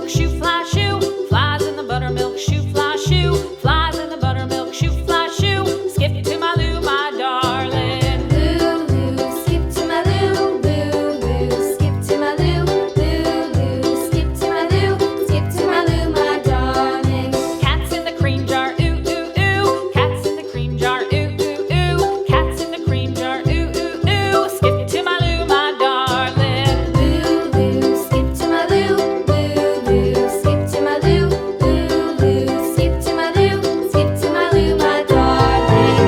buttermilk shoe, fly shoe. Flies in the buttermilk shoe, fly shoe. Flies in the buttermilk shoe, fly shoe. Skip to my Lou, my darling. Lou, Lou, skip to my Lou. Lou, Lou, skip to my Lou. Lou, Lou, skip to my Lou. Skip to my Lou, my darling. Cats in the cream jar, ooh, ooh, ooh. Cats in the cream jar, ooh, ooh, ooh. Cats in the cream jar, ooh, ooh, ooh. Skip to my Lou, my darling. Lou, Lou, skip to my Lou. Lou, Lou, skip to my Lou. Lou, Lou, skip to my Lou. Skip to my Lou, my darling.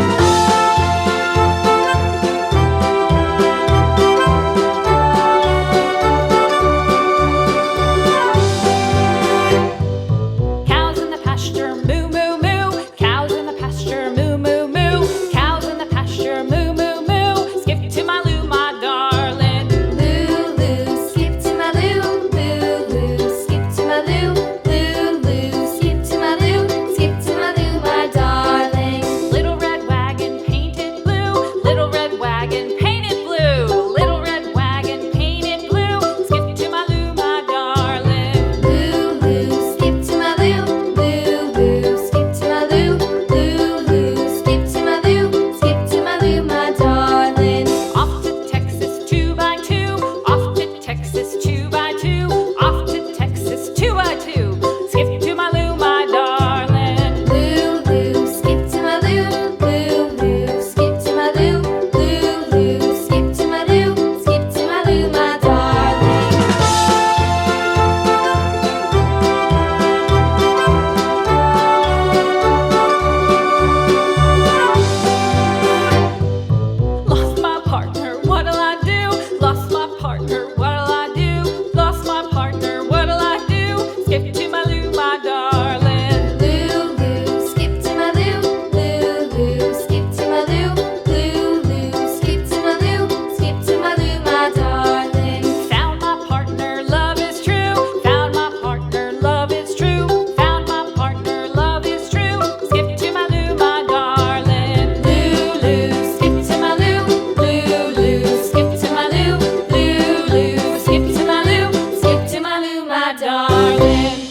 Cows in the pasture, moo, moo, moo. Cows in the pasture, moo, moo, moo. Cows in the pasture, moo, moo, moo. Skip to my Lou, my darling. Lou, Lou, skip to my Lou. Lou, Lou, skip to my Lou. Lou, Lou, skip to my Lou. Skip to my Lou, my darling. Little red wagon painted blue. Little red wagon painted blue. Little red wagon painted blue. Skip to my Lou, my darling. Lou, Lou, skip to my Lou. Lou, Lou, skip to my Lou. Lou, Lou, skip to my Lou. Skip to my Lou, my darling. Off to Texas 2x2. Off to Texas 2x2. Off to Texas 2x2. Skip to my Lou, my darling. Lou, Lou, skip to my Lou. Lou, Lou, skip to my Lou. Lou, Lou, skip to my Lou. Skip to my Lou, my darling. Lost my partner, what'll I do? Lost my partner, what'll I do? Lost my partner, what'll I do? Skip to my Lou, my darling. Lou, Lou, skip to my Lou. Lou, Lou, skip to my Lou. Lou, Lou, skip to my Lou. Skip to my Lou, my darling. Found my partner, love is true. Found my partner, love is true. Found my partner, love is true. Skip to my Lou, my darling. Lou, Lou, skip to my Lou. Lou, Lou, skip to my Lou. Lou, Lou, skip to my Lou. Skip to my Lou, my darling.